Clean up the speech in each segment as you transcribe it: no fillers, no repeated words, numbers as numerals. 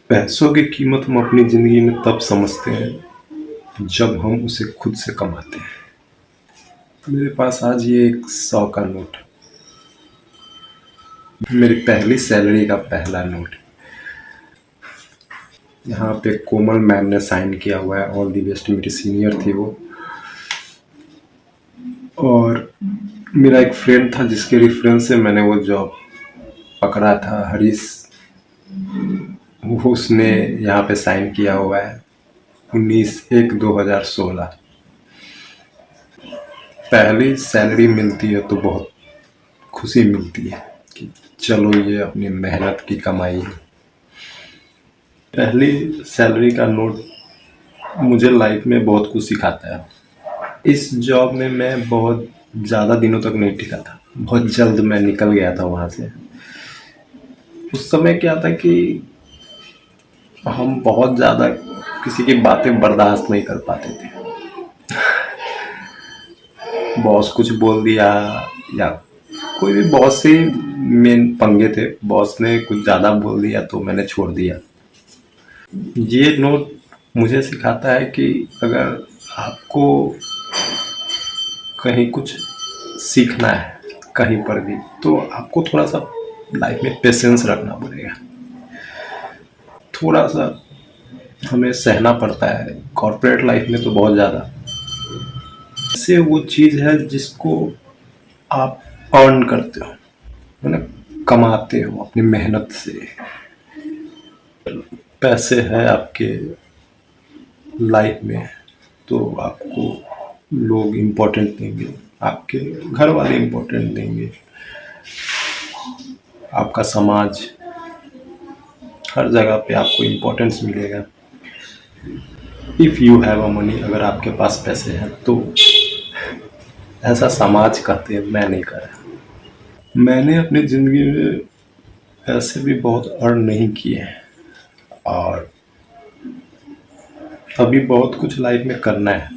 पैसों की कीमत हम अपनी ज़िंदगी में तब समझते हैं जब हम उसे खुद से कमाते हैं। मेरे पास आज ये एक 100 का नोट, मेरी पहली सैलरी का पहला नोट। यहाँ पे कोमल मैम ने साइन किया हुआ है, ऑल दी बेस्ट, मेरी सीनियर थी वो। और मेरा एक फ्रेंड था जिसके रेफरेंस से मैंने वो जॉब पकड़ा था, हरीश, वो उसने यहाँ पे साइन किया हुआ है 19/1/2016। पहली सैलरी मिलती है तो बहुत खुशी मिलती है कि चलो ये अपनी मेहनत की कमाई है। पहली सैलरी का नोट मुझे लाइफ में बहुत कुछ सिखाता है। इस जॉब में मैं बहुत ज़्यादा दिनों तक नहीं टिका था, बहुत जल्द मैं निकल गया था वहाँ से। उस समय क्या था कि हम बहुत ज़्यादा किसी की बातें बर्दाश्त नहीं कर पाते थे। बॉस कुछ बोल दिया या कोई भी, बॉस से मेन पंगे थे, बॉस ने कुछ ज़्यादा बोल दिया तो मैंने छोड़ दिया। ये नोट मुझे सिखाता है कि अगर आपको कहीं कुछ सीखना है कहीं पर भी, तो आपको थोड़ा सा लाइफ में पेशेंस रखना पड़ेगा, थोड़ा सा हमें सहना पड़ता है। कॉर्पोरेट लाइफ में तो बहुत ज़्यादा से वो चीज़ है जिसको आप अर्न करते हो, मतलब कमाते हो अपनी मेहनत से। पैसे हैं आपके लाइफ में तो आपको लोग इम्पोर्टेंट देंगे, आपके घर वाले इम्पोर्टेंट देंगे, आपका समाज, हर जगह पे आपको इम्पोर्टेंस मिलेगा। If you have a money, अगर आपके पास पैसे हैं तो। ऐसा समाज कहते हैं, मैं नहीं कर रहा। मैंने अपनी ज़िंदगी में पैसे भी बहुत अर्न नहीं किए हैं और अभी बहुत कुछ लाइफ में करना है,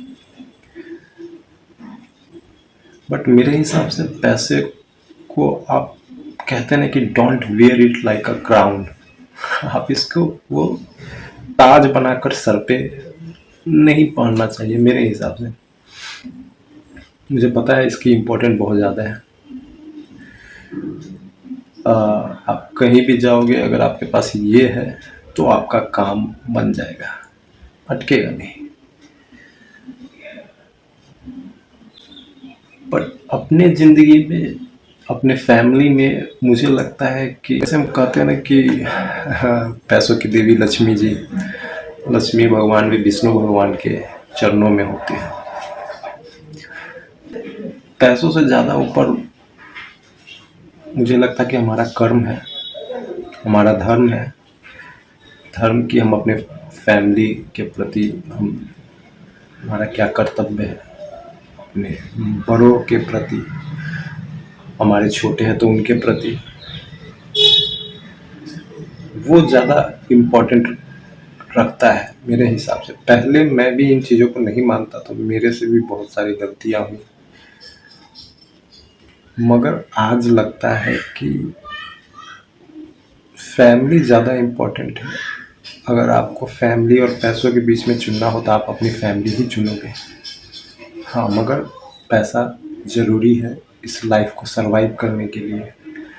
बट मेरे हिसाब से पैसे को आप कहते हैं ना कि don't wear it like a crown. आप इसको वो ताज बनाकर सर पे नहीं पहनना चाहिए मेरे हिसाब से। मुझे पता है इसकी इम्पोर्टेंट बहुत ज़्यादा है। आप कहीं भी जाओगे, अगर आपके पास ये है तो आपका काम बन जाएगा, अटकेगा नहीं। बट अपने ज़िंदगी में, अपने फैमिली में मुझे लगता है कि जैसे हम कहते हैं ना कि पैसों की देवी लक्ष्मी जी, लक्ष्मी भगवान भी विष्णु भगवान के चरणों में होते हैं। पैसों से ज़्यादा ऊपर मुझे लगता है कि हमारा कर्म है, हमारा धर्म है। धर्म की हम अपने फैमिली के प्रति हम, हमारा क्या कर्तव्य है, अपने बड़ों के प्रति, हमारे छोटे हैं तो उनके प्रति, वो ज़्यादा इम्पोर्टेंट रखता है मेरे हिसाब से। पहले मैं भी इन चीज़ों को नहीं मानता था, मेरे से भी बहुत सारी गलतियाँ हुई, मगर आज लगता है कि फैमिली ज़्यादा इम्पोर्टेंट है। अगर आपको फैमिली और पैसों के बीच में चुनना हो तो आप अपनी फैमिली ही चुनोगे। हाँ, मगर पैसा ज़रूरी है इस लाइफ को सरवाइव करने के लिए,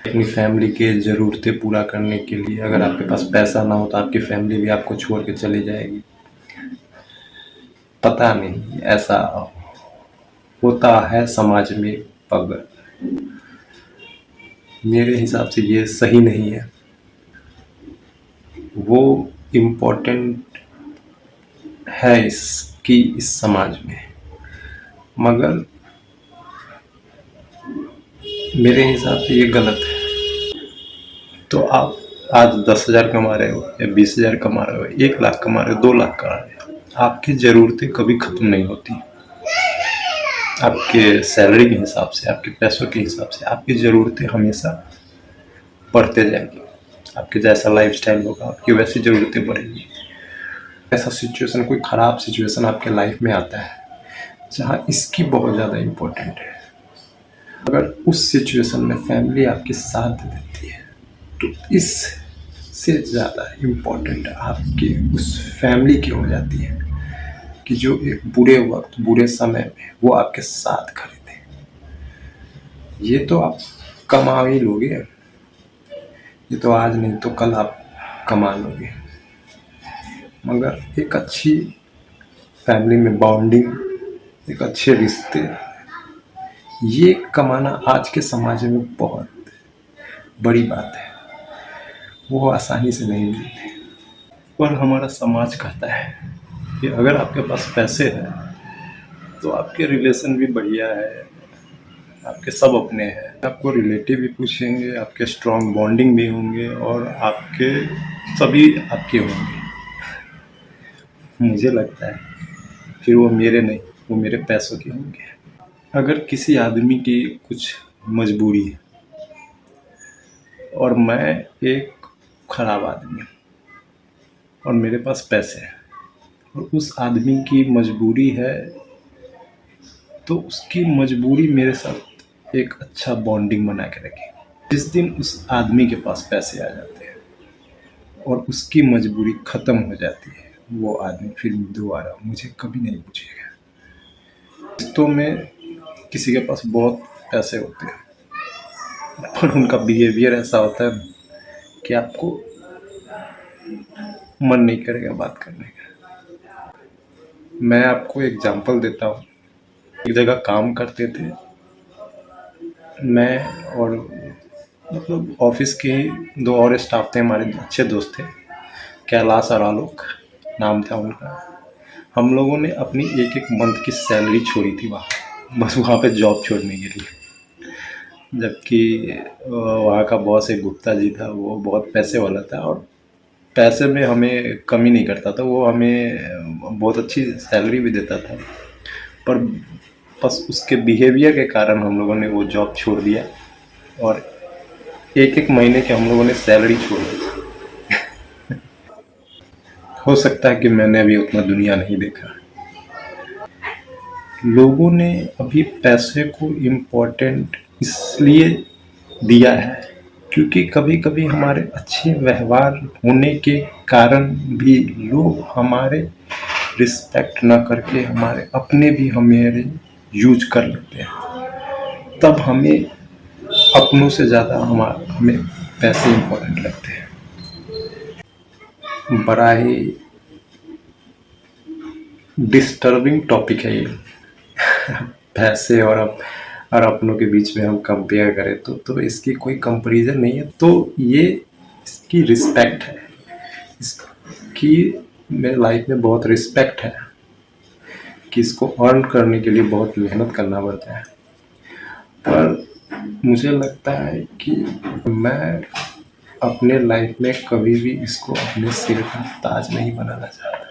अपनी फैमिली के ज़रूरतें पूरा करने के लिए। अगर आपके पास पैसा ना हो तो आपकी फैमिली भी आपको छोड़ के चली जाएगी। पता नहीं, ऐसा होता है समाज में, पर मेरे हिसाब से ये सही नहीं है। वो इम्पोर्टेंट है इसकी इस समाज में, मगर मेरे हिसाब से ये गलत है। तो आप आज 10,000 कमा रहे हो या 20,000 कमा रहे हो, 1 लाख कमा रहे हो, 2 लाख कमा रहे हो, आपकी ज़रूरतें कभी ख़त्म नहीं होती। आपके सैलरी के हिसाब से, आपके पैसों के हिसाब से आपकी ज़रूरतें हमेशा बढ़ते जाएंगी। आपके जैसा लाइफस्टाइल होगा, आपकी वैसी ज़रूरतें बढ़ेंगी। ऐसा सिचुएशन, कोई ख़राब सिचुएशन आपके लाइफ में आता है जहाँ इसकी बहुत ज़्यादा इम्पोर्टेंट है, अगर उस सिचुएशन में फैमिली आपके साथ देती है तो इस सबसे ज़्यादा इम्पोर्टेंट आपकी उस फैमिली की हो जाती है कि जो एक बुरे वक़्त, बुरे समय में वो आपके साथ खड़े थे। ये तो आप कमा ही लोगे, ये तो आज नहीं तो कल आप कमा लोगे, मगर एक अच्छी फैमिली में बॉन्डिंग, एक अच्छे रिश्ते, ये कमाना आज के समाज में बहुत बड़ी बात है। वो आसानी से नहीं मिलते। पर हमारा समाज कहता है कि अगर आपके पास पैसे हैं तो आपके रिलेशन भी बढ़िया है, आपके सब अपने हैं, आपको रिलेटिव भी पूछेंगे, आपके स्ट्रॉन्ग बॉन्डिंग भी होंगे और आपके सभी आपके होंगे। मुझे लगता है फिर वो मेरे नहीं, वो मेरे पैसों के होंगे। अगर किसी आदमी की कुछ मजबूरी है और मैं एक खराब आदमी हूँ और मेरे पास पैसे हैं और उस आदमी की मजबूरी है, तो उसकी मजबूरी मेरे साथ एक अच्छा बॉन्डिंग बना के रखे। जिस दिन उस आदमी के पास पैसे आ जाते हैं और उसकी मजबूरी ख़त्म हो जाती है, वो आदमी फिर दोबारा मुझे कभी नहीं पूछेगा। तो में किसी के पास बहुत पैसे होते हैं पर उनका बिहेवियर ऐसा होता है कि आपको मन नहीं करेगा बात करने का। मैं आपको एग्जांपल देता हूँ। एक जगह काम करते थे, मैं और मतलब ऑफिस के ही दो और स्टाफ थे, हमारे अच्छे दोस्त थे, कैलाश और आलोक नाम था उनका। हम लोगों ने अपनी एक एक मंथ की सैलरी छोड़ी थी वहाँ, बस वहाँ पे जॉब छोड़ने के लिए। जबकि वहाँ का बॉस एक गुप्ता जी था, वो बहुत पैसे वाला था और पैसे में हमें कमी नहीं करता था। वो हमें बहुत अच्छी सैलरी भी देता था, पर बस उसके बिहेवियर के कारण हम लोगों ने वो जॉब छोड़ दिया और एक एक महीने के हम लोगों ने सैलरी छोड़ दी। हो सकता है कि मैंने अभी उतना दुनिया नहीं देखा। लोगों ने अभी पैसे को इम्पोर्टेंट इसलिए दिया है क्योंकि कभी कभी हमारे अच्छे व्यवहार होने के कारण भी लोग हमारे रिस्पेक्ट ना करके हमारे अपने भी हमारे यूज कर लेते हैं। तब हमें अपनों से ज़्यादा हमें पैसे इम्पोर्टेंट लगते हैं। बड़ा ही डिस्टर्बिंग टॉपिक है ये। पैसे और अपनों के बीच में हम कंपेयर करें तो इसकी कोई कंपैरिजन नहीं है। तो ये इसकी रिस्पेक्ट है, इसकी मेरे लाइफ में बहुत रिस्पेक्ट है कि इसको अर्न करने के लिए बहुत मेहनत करना पड़ता है। पर मुझे लगता है कि मैं अपने लाइफ में कभी भी इसको अपने सिर का ताज नहीं बनाना चाहता।